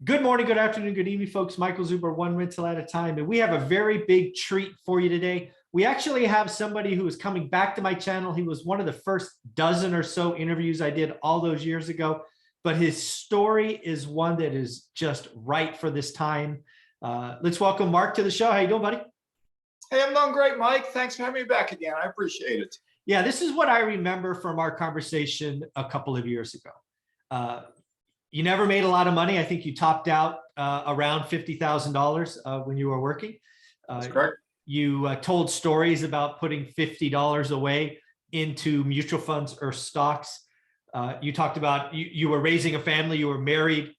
Good morning, good afternoon, good evening, folks. Michael Zuber, one rental at a time. And we have a very big treat for you today. We actually have somebody who is coming back to my channel. He was one of the first dozen or so interviews I did all those years ago, but his story is one that is just right for this time. Let's welcome Mark to the show. How you doing, buddy? Hey, I'm doing great, Mike. Thanks for having me back again. I appreciate it. Yeah, this is what I remember from our conversation a couple of years ago. You never made a lot of money. I think you topped out around $50,000 when you were working. That's correct. You told stories about putting $50 away into mutual funds or stocks. You talked about you were raising a family, you were married,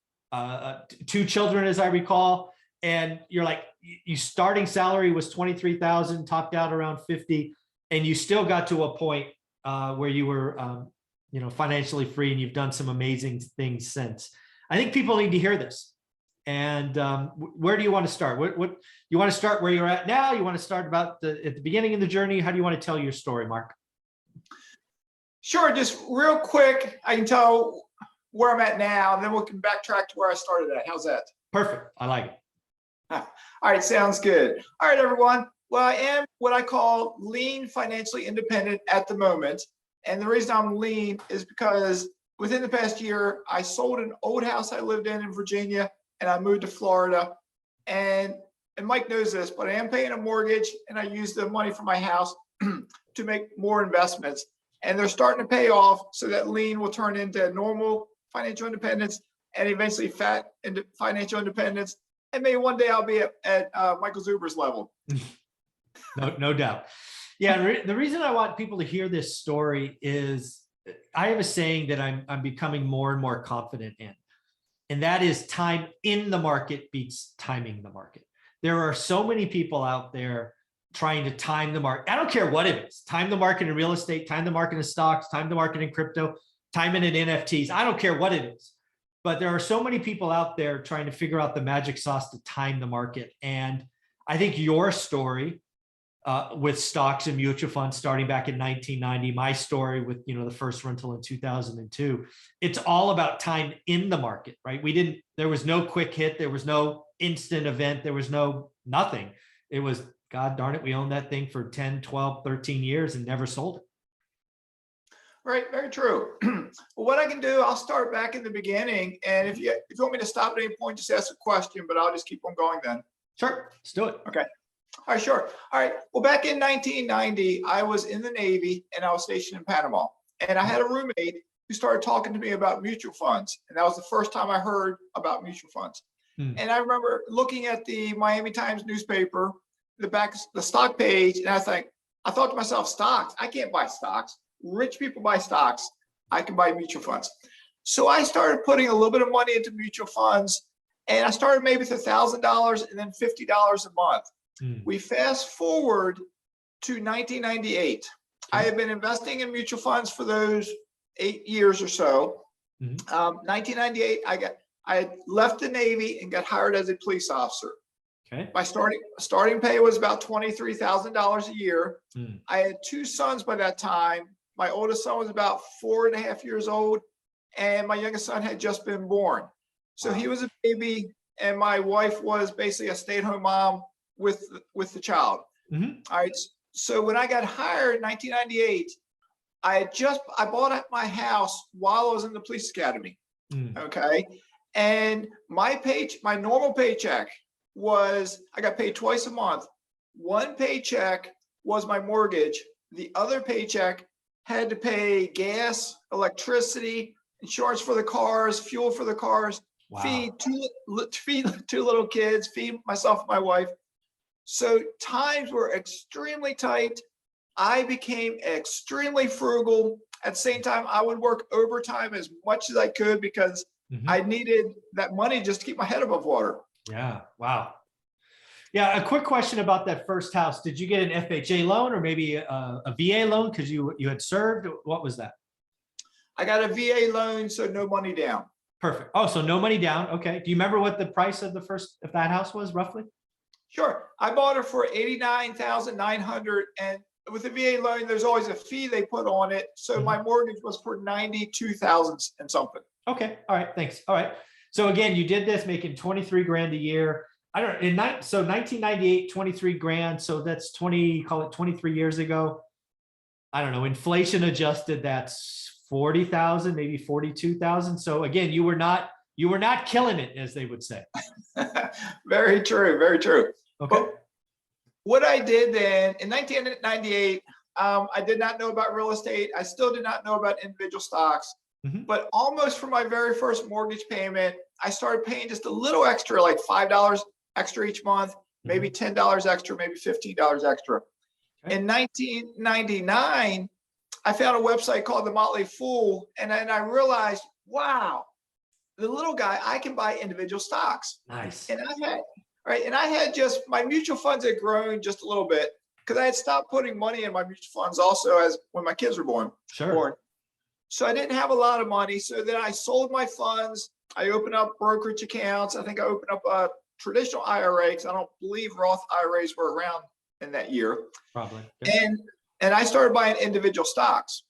two children, as I recall, and you're like, your starting salary was 23,000, topped out around 50, and you still got to a point where you were financially free, and you've done some amazing things since. I think people need to hear this. And where do you want to start? What you want to start where you're at now? You want to start about at the beginning of the journey? How do you want to tell your story, Mark? Sure, just real quick, I can tell where I'm at now, and then we can backtrack to where I started at. How's that? Perfect. I like it. All right, sounds good. All right, everyone. Well, I am what I call lean, financially independent at the moment. And the reason I'm lean is because within the past year, I sold an old house I lived in Virginia, and I moved to Florida. And Mike knows this, but I am paying a mortgage, and I use the money from my house to make more investments. And they're starting to pay off, so that lean will turn into normal financial independence and eventually fat financial independence. And maybe one day I'll be at Michael Zuber's level. No doubt. Yeah, the reason I want people to hear this story is I have a saying that I'm becoming more and more confident in, and that is time in the market beats timing the market. There are so many people out there trying to time the market. I don't care what it is. Time the market in real estate, time the market in stocks, time the market in crypto, time it in NFTs. I don't care what it is. But there are so many people out there trying to figure out the magic sauce to time the market. And I think your story with stocks and mutual funds starting back in 1990, my story with the first rental in 2002, it's all about time in the market, right? There was no quick hit, there was no instant event, there was nothing. It was, God darn it, we owned that thing for 10, 12, 13 years and never sold it. Right, very true. Well, what I can do, I'll start back in the beginning, and if you want me to stop at any point, just ask a question, but I'll just keep on going then. Sure, let's do it. Okay. All right, sure. All right. Well, back in 1990, I was in the Navy, and I was stationed in Panama. And I had a roommate who started talking to me about mutual funds. And that was the first time I heard about mutual funds. And I remember looking at the Miami Times newspaper, the stock page, and I thought to myself, stocks? I can't buy stocks. Rich people buy stocks. I can buy mutual funds. So I started putting a little bit of money into mutual funds, and I started maybe with $1,000 and then $50 a month. We fast forward to 1998. I had been investing in mutual funds for those 8 years or so. 1998, I had left the Navy and got hired as a police officer. Okay. My starting pay was about $23,000 a year. I had two sons by that time. My oldest son was about 4.5 years old, and my youngest son had just been born. So he was a baby, and my wife was basically a stay-at-home mom with the child. All right. So when I got hired in 1998, I bought my house while I was in the police academy. Okay. And my normal paycheck was, I got paid twice a month. One paycheck was my mortgage. The other paycheck had to pay gas, electricity, insurance for the cars, fuel for the cars, feed two little kids, feed myself and my wife. So times were extremely tight. I became extremely frugal. At the same time, I would work overtime as much as I could because I needed that money just to keep my head above water. Yeah. Wow. Yeah. A quick question about that first house. Did you get an FHA loan or maybe a VA loan because you had served? What was that? I got a VA loan, so no money down. Perfect. Oh, so no money down. Okay. Do you remember what the price of that house was roughly? Sure. I bought it for $89,900, and with the VA loan, there's always a fee they put on it. So my mortgage was for $92,000 and something. Okay. All right. Thanks. All right. So again, you did this making 23 grand a year. I don't so 1998, 23 grand. So that's 20, call it 23 years ago. I don't know, inflation adjusted, that's 40,000, maybe 42,000. So again, you were not killing it, as they would say. Very true. Very true. Okay. But what I did then in 1998, I did not know about real estate. I still did not know about individual stocks. But almost for my very first mortgage payment, I started paying just a little extra, like $5 extra each month, maybe $10 extra, maybe $15 extra. Okay. In 1999, I found a website called The Motley Fool, and then I realized, wow, the little guy, I can buy individual stocks. Nice. And I had just, my mutual funds had grown just a little bit because I had stopped putting money in my mutual funds also as when my kids were born. Sure. So I didn't have a lot of money. So then I sold my funds. I opened up brokerage accounts. I think I opened up a traditional IRA because I don't believe Roth IRAs were around in that year. Probably. Yeah. And I started buying individual stocks.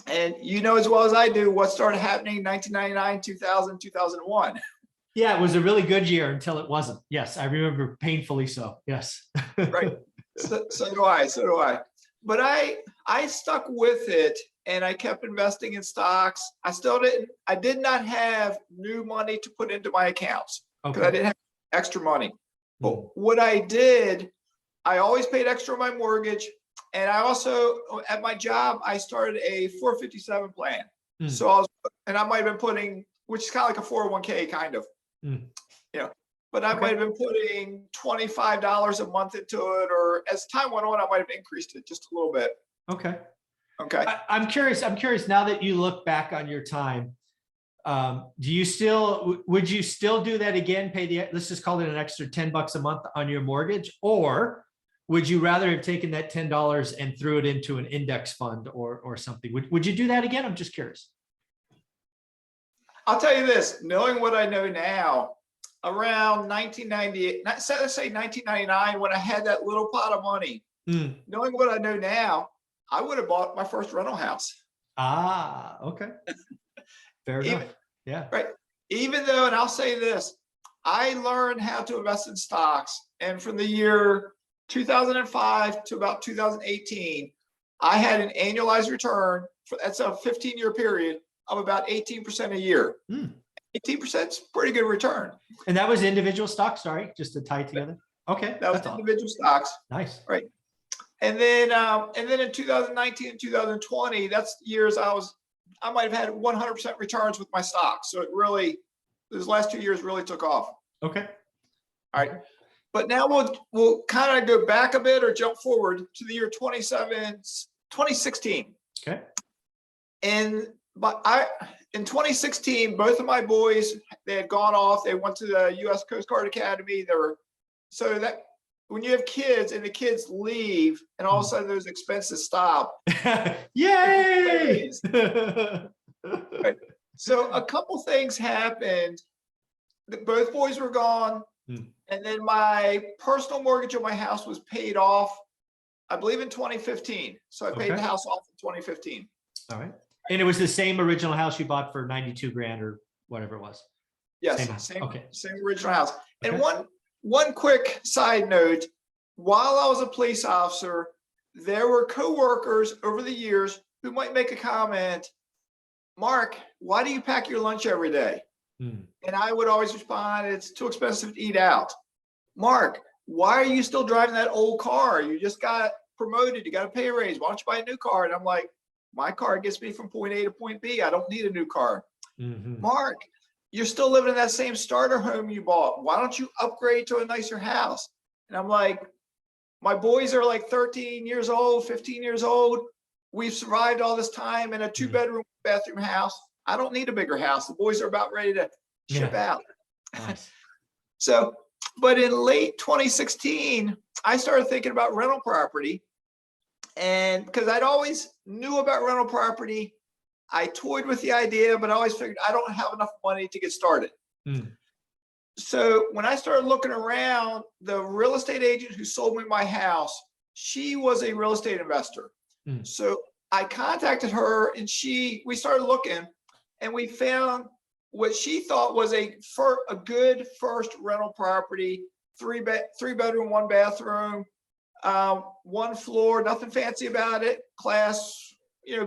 And you know as well as I do what started happening in 1999, 2000, 2001. Yeah, it was a really good year until it wasn't. Yes, I remember painfully so. Yes. Right. So do I. But I stuck with it. And I kept investing in stocks. I did not have new money to put into my accounts because I didn't have extra money. But what I did, I always paid extra on my mortgage. And I also, at my job, I started a 457 plan. So I might have been putting, which is kind of like a 401k kind of, but I might have been putting $25 a month into it, or as time went on, I might have increased it just a little bit. Okay. Okay. I'm curious now that you look back on your time, would you still do that again? Let's just call it an extra $10 a month on your mortgage, or would you rather have taken that $10 and threw it into an index fund or something? Would you do that again? I'm just curious. I'll tell you this, knowing what I know now, around 1998, let's say 1999, when I had that little pot of money, knowing what I know now, I would have bought my first rental house. Ah, okay. Fair enough. Yeah. Right. Even though, and I'll say this, I learned how to invest in stocks. And from the year 2005 to about 2018, I had an annualized return that's a 15-year period of about 18% a year. 18% is pretty good return. And that was individual stocks, sorry, just to tie it together. Okay. That was individual stocks. Nice. Right. And then in 2019 and 2020, that's years I might have had 100% returns with my stocks. So it really, those last 2 years really took off. Okay. All right. But now we'll kind of go back a bit or jump forward to the year 2016. Okay. And in 2016, both of my boys, they had gone off. They went to the U.S. Coast Guard Academy. So that when you have kids and the kids leave and all of a sudden those expenses stop. Yay! Right. So a couple things happened. Both boys were gone. And then my personal mortgage on my house was paid off, I believe in 2015. So I paid the house off in 2015. All right. And it was the same original house you bought for 92 grand or whatever it was. Yes. Same original house. Okay. And one quick side note, while I was a police officer, there were coworkers over the years who might make a comment, Mark, why do you pack your lunch every day? And I would always respond, it's too expensive to eat out. Mark, why are you still driving that old car? You just got promoted, you got a pay raise. Why don't you buy a new car? And I'm like, my car gets me from point A to point B. I don't need a new car. Mark, you're still living in that same starter home you bought. Why don't you upgrade to a nicer house? And I'm like, my boys are like 13 years old, 15 years old. We've survived all this time in a 2-bedroom bathroom house. I don't need a bigger house. The boys are about ready to ship out. Nice. So, but in late 2016, I started thinking about rental property. And because I'd always knew about rental property, I toyed with the idea, but I always figured I don't have enough money to get started. So when I started looking around, the real estate agent who sold me my house, she was a real estate investor. So I contacted her and we started looking and we found what she thought was a good first rental property, three bedroom, 1 bathroom, 1 floor, nothing fancy about it, class,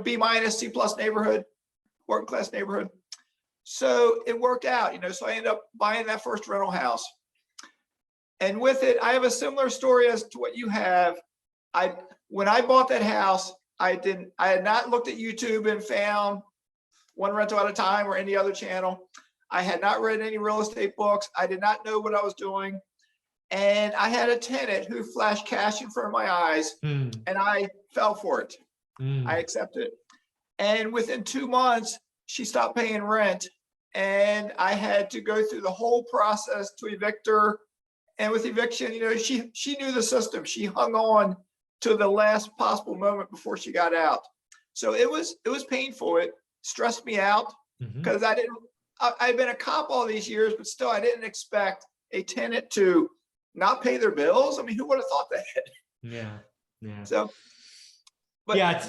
B minus, C plus neighborhood, working class neighborhood. So it worked out, so I ended up buying that first rental house. And with it, I have a similar story as to what you have. When I bought that house, I had not looked at YouTube and found one rental at a time or any other channel. I had not read any real estate books. I did not know what I was doing. And I had a tenant who flashed cash in front of my eyes, and I fell for it. I accepted it. And within 2 months, she stopped paying rent, and I had to go through the whole process to evict her. And with eviction, she knew the system. She hung on to the last possible moment before she got out. So it was painful. It stressed me out because I'd been a cop all these years, but still I didn't expect a tenant to not pay their bills. I mean, who would have thought that? Yeah. So, but yeah,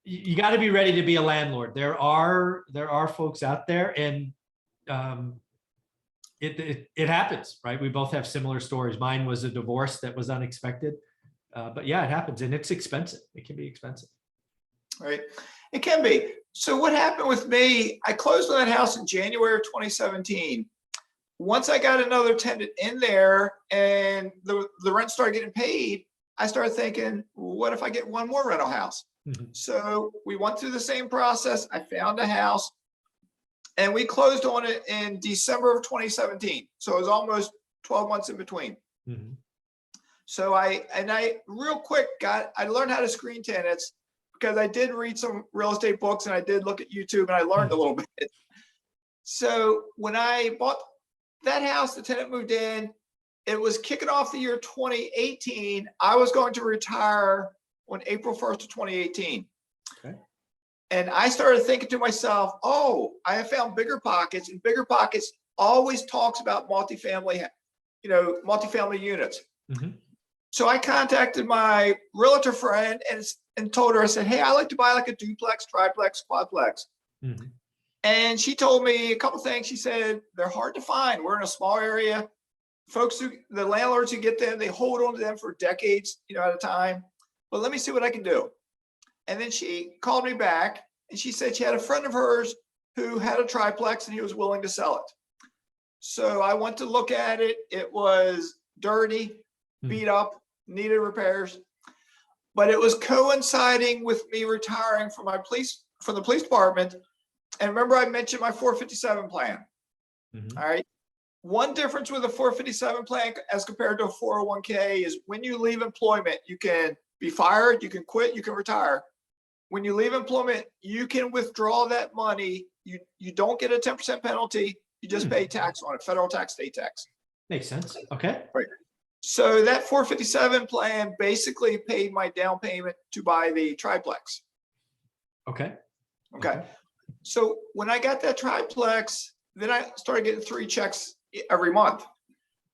you got to be ready to be a landlord. There are folks out there, and it happens, right? We both have similar stories. Mine was a divorce that was unexpected, but yeah, it happens, and it's expensive. It can be expensive. Right, it can be. So what happened with me? I closed on that house in January of 2017. Once I got another tenant in there and the rent started getting paid, I started thinking, what if I get one more rental house? So we went through the same process. I found a house and we closed on it in December of 2017. So it was almost 12 months in between. So I real quick I learned how to screen tenants because I did read some real estate books and I did look at YouTube and I learned a little bit. So when I bought that house, the tenant moved in. It was kicking off the year 2018. I was going to retire on April 1st of 2018. Okay. And I started thinking to myself, oh, I have found Bigger Pockets, and Bigger Pockets always talks about multifamily units. So I contacted my realtor friend and told her, I said, hey, I like to buy like a duplex, triplex, quadplex. And she told me a couple things. She said, they're hard to find. We're in a small area. The landlords who get them, they hold on to them for decades, at a time. But let me see what I can do. And then she called me back and she said she had a friend of hers who had a triplex and he was willing to sell it. So I went to look at it. It was dirty, beat up, needed repairs. But it was coinciding with me retiring from the police department. And remember, I mentioned my 457 plan. All right. One difference with a 457 plan as compared to a 401k is when you leave employment, you can be fired, you can quit, you can retire. When you leave employment, you can withdraw that money. You don't get a 10% penalty. You just pay tax on it, federal tax, state tax. Makes sense. Okay. Right. So that 457 plan basically paid my down payment to buy the triplex. Okay. So when I got that triplex, then I started getting 3 checks every month.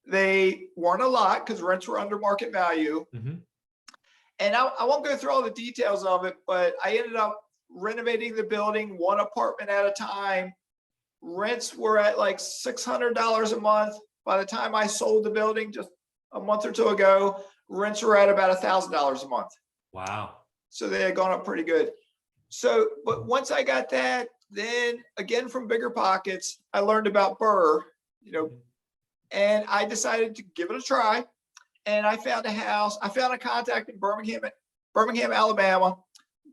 They weren't a lot because rents were under market value. And I won't go through all the details of it, but I ended up renovating the building 1 apartment at a time. Rents were at like $600 a month. By the time I sold the building just a month or 2 ago, rents were at about $1,000 a month. Wow. So they had gone up pretty good. So, but once I got that, then again from Bigger Pockets, I learned about BRRRR, and I decided to give it a try. And I found a house. I found a contact in Birmingham, Alabama,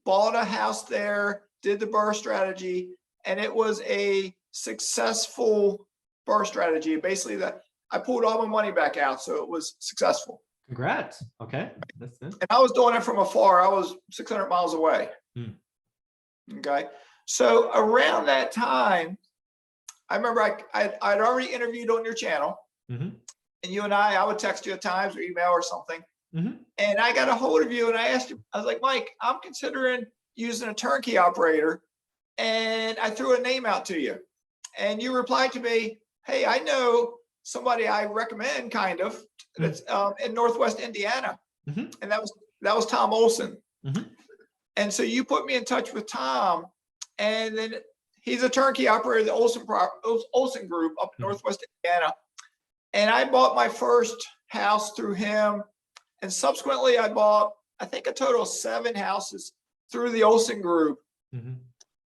bought a house there, did the BRRRR strategy, and it was a successful BRRRR strategy. Basically, that I pulled all my money back out, so it was successful. Congrats. Okay. That's good. And I was doing it from afar. I was 600 miles away. Okay. So around that time, I remember I'd already interviewed on your channel. And you and I would text you at times or email or something. And I got a hold of you and I asked you, I was like, Mike, I'm considering using a turnkey operator. And I threw a name out to you. And you replied to me, hey, I know somebody I recommend kind of that's in Northwest Indiana. And that was Tom Olson. And so you put me in touch with Tom, and then he's a turnkey operator of the Olson Group up in Northwest Indiana. And I bought my first house through him. And subsequently, I bought, I think, a total of 7 houses through the Olson Group.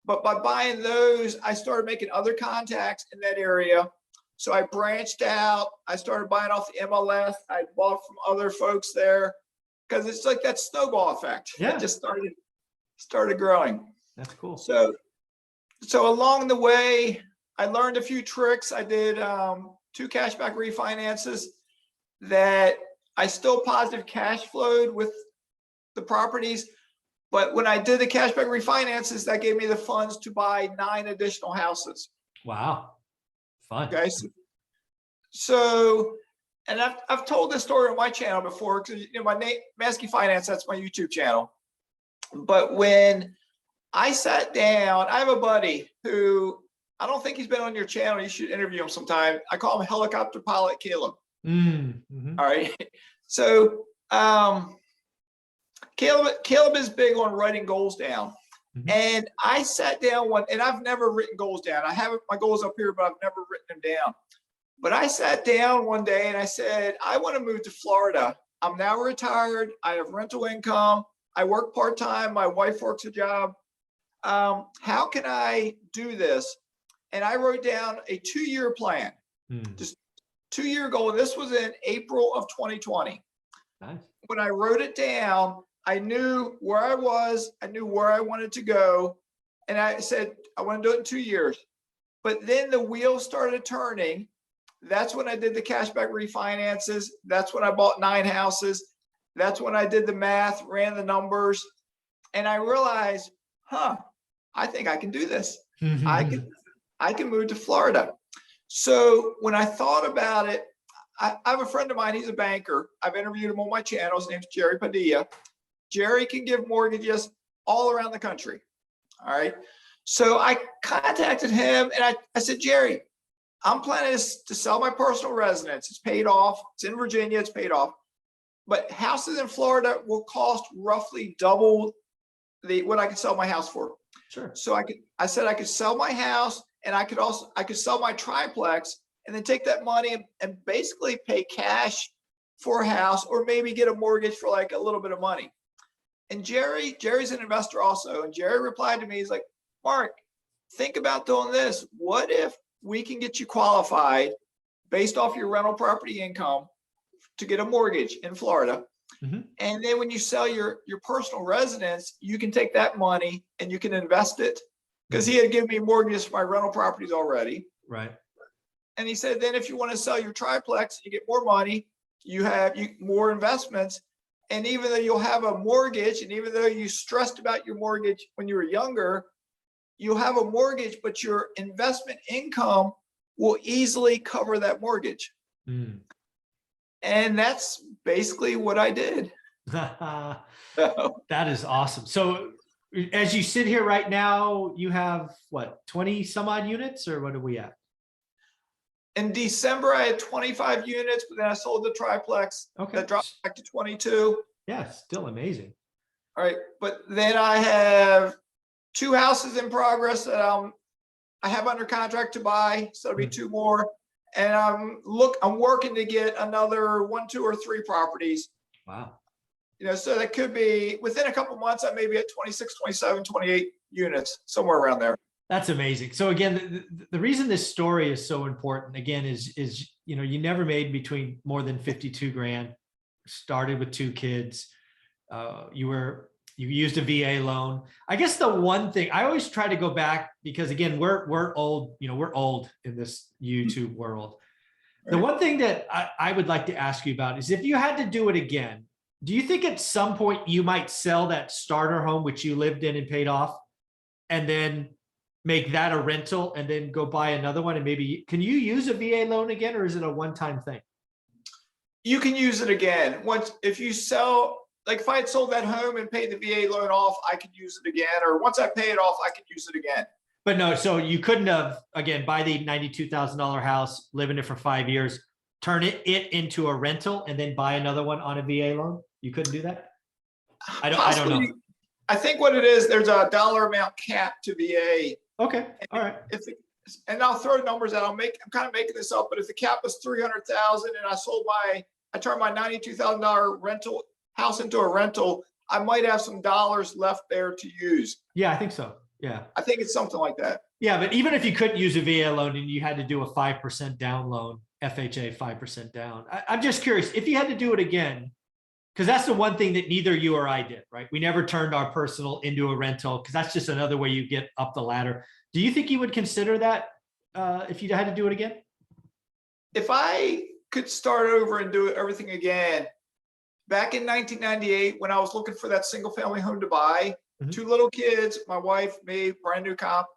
But by buying those, I started making other contacts in that area. So I branched out. I started buying off the MLS. I bought from other folks there because it's like that snowball effect. Yeah. It just started growing. That's cool. So along the way, I learned a few tricks. I did 2 cashback refinances that I still positive cash flowed with the properties. But when I did the cashback refinances, that gave me the funds to buy 9 additional houses. Wow. Fun. Okay. So and I've told this story on my channel before, because my name, Maskey Finance, that's my YouTube channel. But when I sat down, I have a buddy who, I don't think he's been on your channel. You should interview him sometime. I call him Helicopter Pilot Caleb. All right. So Caleb is big on writing goals down. And I sat down one, and I've never written goals down. I have my goals up here, but I've never written them down. But I sat down one day and I said, I want to move to Florida. I'm now retired. I have rental income. I work part-time. My wife works a job. How can I do this? And I wrote down a 2-year plan, just 2-year goal. And this was in April of 2020. Nice. When I wrote it down, I knew where I was. I knew where I wanted to go. And I said, I want to do it in 2 years. But then the wheels started turning. That's when I did the cashback refinances. That's when I bought 9 houses. That's when I did the math, ran the numbers. And I realized, I think I can do this. I can move to Florida. So when I thought about it, I have a friend of mine, he's a banker. I've interviewed him on my channel. His name's Jerry Padilla. Jerry can give mortgages all around the country. All right. So I contacted him and I said, Jerry, I'm planning to sell my personal residence. It's paid off. It's in Virginia. It's paid off. But houses in Florida will cost roughly double what I could sell my house for. Sure. So I said I could sell my house, and I could sell my triplex, and then take that money and basically pay cash for a house, or maybe get a mortgage for like a little bit of money. And Jerry's an investor also. And Jerry replied to me, he's like, Mark, think about doing this. What if we can get you qualified based off your rental property income to get a mortgage in Florida? And then when you sell your personal residence, you can take that money and you can invest it, because he had given me mortgages for my rental properties already. Right. And he said, then if you want to sell your triplex, you get more money, you have more investments. And even though you'll have a mortgage, and even though you stressed about your mortgage when you were younger, you'll have a mortgage, but your investment income will easily cover that mortgage. And that's basically what I did. That is awesome. So as you sit here right now, you have what, 20 some odd units, or what are we at? In December, I had 25 units, but then I sold the triplex. Okay. That dropped back to 22. Yeah, still amazing. All right. But then I have 2 houses in progress that I have under contract to buy. So it'll be 2 more. And I'm working to get another 1, 2, or 3 properties. Wow. So that could be within a couple months, I may be at 26, 27, 28 units, somewhere around there. That's amazing. So again, the reason this story is so important, again, is you never made between more than 52 grand, started with 2 kids. You used a VA loan. I guess the one thing I always try to go back, because again, we're old, we're old in this YouTube world. The one thing that I would like to ask you about is, if you had to do it again, do you think at some point you might sell that starter home, which you lived in and paid off, and then make that a rental, and then go buy another one? And maybe, can you use a VA loan again, or is it a one-time thing? You can use it again. If you sell, like if I had sold that home and paid the VA loan off, I could use it again. Or once I pay it off, I could use it again. But no, so you couldn't have, again, buy the $92,000 house, live in it for 5 years, turn it into a rental, and then buy another one on a VA loan? You couldn't do that? I don't know. I think what it is, there's a dollar amount cap to VA. Okay. All right. If it, and I'll throw numbers out. I'm kind of making this up, but if the cap was 300,000 and I turned my $92,000 rental house into a rental, I might have some dollars left there to use. Yeah, I think so. Yeah. I think it's something like that. Yeah, but even if you couldn't use a VA loan and you had to do a 5% down loan, FHA 5% down, I'm just curious if you had to do it again, because that's the one thing that neither you or I did, right? We never turned our personal into a rental because that's just another way you get up the ladder. Do you think you would consider that if you had to do it again? If I could start over and do everything again, back in 1998, when I was looking for that single family home to buy, 2 little kids, my wife, me, brand new cop,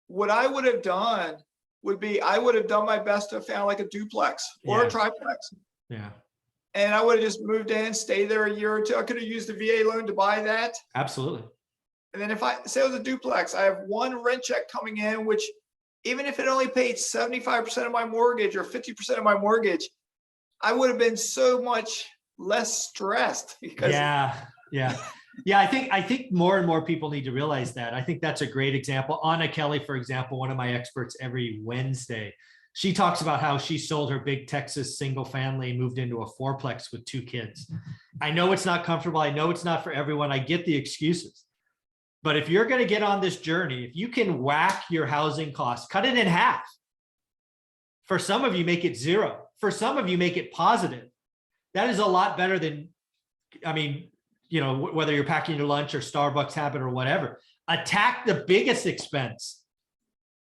what I would have done would be I would have done my best to have found like a duplex or a triplex. Yeah. And I would have just moved in, stayed there a year or two. I could have used the VA loan to buy that. Absolutely. And then if I say it was a duplex, I have one rent check coming in, which even if it only paid 75% of my mortgage or 50% of my mortgage, I would have been so much less stressed. Because Yeah, I think more and more people need to realize that. I think that's a great example. Anna Kelly, for example, one of my experts every Wednesday, she talks about how she sold her big Texas single family and moved into a 4-plex with 2 kids. I know it's not comfortable. I know it's not for everyone. I get the excuses. But if you're going to get on this journey, if you can whack your housing costs, cut it in half. For some of you, make it 0. For some of you, make it positive. That is a lot better than, I mean, you know, whether you're packing your lunch or Starbucks habit or whatever. Attack the biggest expense,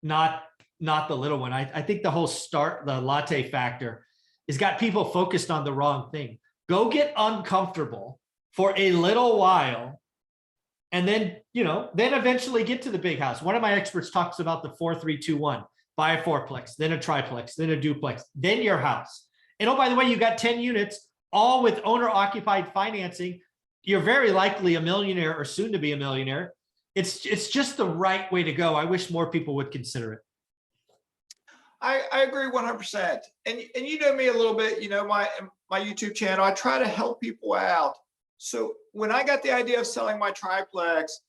not the little one. I think the whole the latte factor has got people focused on the wrong thing. Go get uncomfortable for a little while, and then, you know, then eventually get to the big house. One of my experts talks about the 4-3-2-1. Buy a 4-plex, then a triplex, then a duplex, then your house. And oh, by the way, you got 10 units, all with owner-occupied financing. You're very likely a millionaire or soon to be a millionaire. It's just the right way to go. I wish more people would consider it. I agree 100%. And you know me a little bit, you know, my YouTube channel, I try to help people out. So when I got the idea of selling my triplex,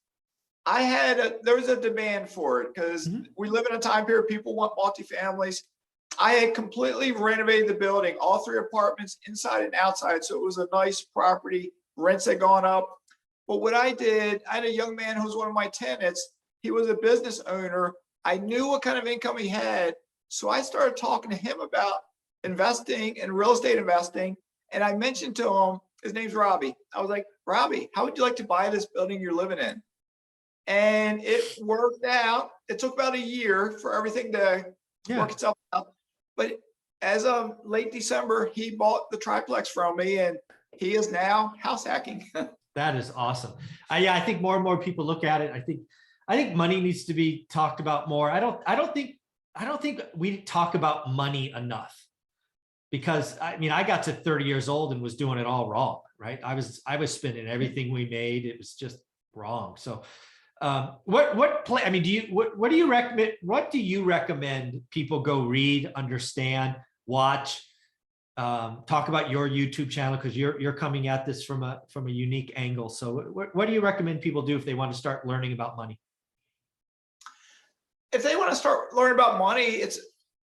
there was a demand for it because we live in a time period people want multifamilies. I had completely renovated the building, all 3 apartments inside and outside. So it was a nice property. Rents had gone up. But what I did, I had a young man who was one of my tenants. He was a business owner. I knew what kind of income he had. So I started talking to him about investing and real estate investing. And I mentioned to him, his name's Robbie. I was like, Robbie, how would you like to buy this building you're living in? And it worked out. It took about a year for everything to work itself out. But as of late December, he bought the triplex from me and he is now house hacking. That is awesome. I think more and more people look at it. I think money needs to be talked about more. I don't think we talk about money enough, because I mean, I got to 30 years old and was doing it all wrong, right? I was spending everything we made. It was just wrong. So what do you recommend? What do you recommend people go read, understand, watch, talk about your YouTube channel? Because you're coming at this from a unique angle. So what do you recommend people do if they want to start learning about money? If they want to start learning about money, it's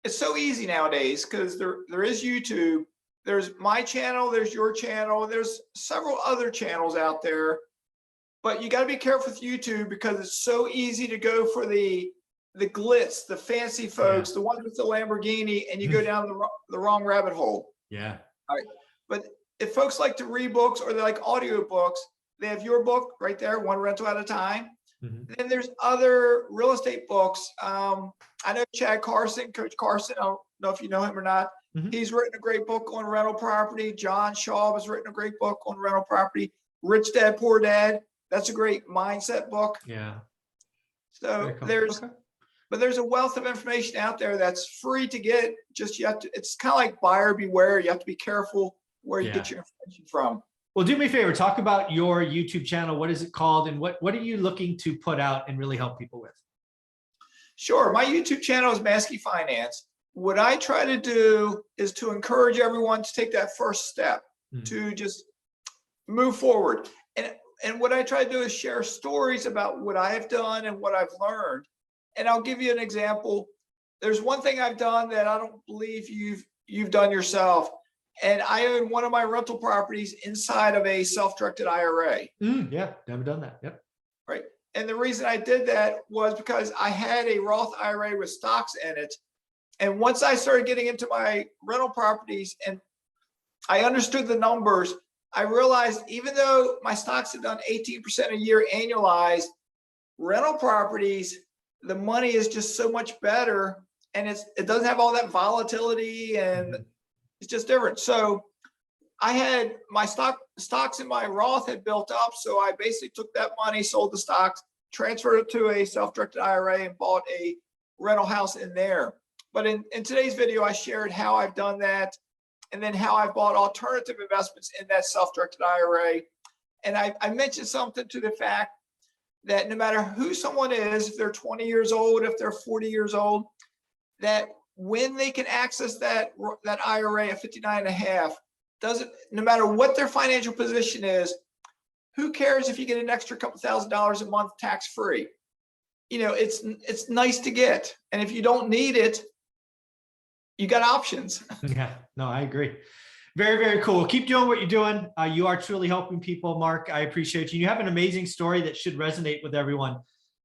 so easy nowadays because there is YouTube, there's my channel, there's your channel, there's several other channels out there. But you got to be careful with YouTube because it's so easy to go for the glitz, the fancy folks, the ones with the Lamborghini, and you go down the wrong rabbit hole. Yeah. All right. But if folks like to read books or they like audio books, they have your book right there, One Rental at a Time. Then there's other real estate books. I know Chad Carson, Coach Carson. I don't know if you know him or not. He's written a great book on rental property. John Shaw has written a great book on rental property. Rich Dad, Poor Dad. That's a great mindset book. Yeah. So there's a wealth of information out there that's free to get. Just it's kind of like buyer beware. You have to be careful where you get your information from. Well, do me a favor, talk about your YouTube channel. What is it called? And what are you looking to put out and really help people with? Sure. My YouTube channel is Maskey Finance. What I try to do is to encourage everyone to take that first step, to just move forward. And what I try to do is share stories about what I have done and what I've learned. And I'll give you an example. There's one thing I've done that I don't believe you've done yourself. And I own one of my rental properties inside of a self-directed IRA. Yeah, never done that. Yep. Right. And the reason I did that was because I had a Roth IRA with stocks in it. And once I started getting into my rental properties and I understood the numbers, I realized even though my stocks had done 18% a year annualized, rental properties, the money is just so much better, and it doesn't have all that volatility, and it's just different. So I had my stocks in my Roth had built up, so I basically took that money, sold the stocks, transferred it to a self-directed IRA, and bought a rental house in there. But in today's video, I shared how I've done that, and then how I've bought alternative investments in that self-directed IRA. And I mentioned something to the fact that no matter who someone is, if they're 20 years old, if they're 40 years old, that when they can access that IRA at 59 and a half, no matter what their financial position is, who cares if you get an extra couple $1,000s a month tax-free? You know, it's nice to get. And if you don't need it, you got options. Yeah, no, I agree. Very, very cool. Keep doing what you're doing. You are truly helping people, Mark. I appreciate you. You have an amazing story that should resonate with everyone.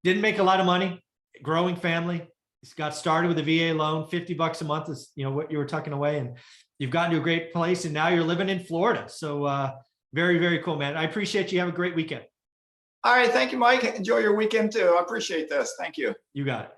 Didn't make a lot of money, growing family. Got started with a VA loan, $50 a month is, you know, what you were tucking away, and you've gotten to a great place, and now you're living in Florida. So very, very cool, man. I appreciate you. Have a great weekend. All right. Thank you, Mike. Enjoy your weekend too. I appreciate this. Thank you. You got it.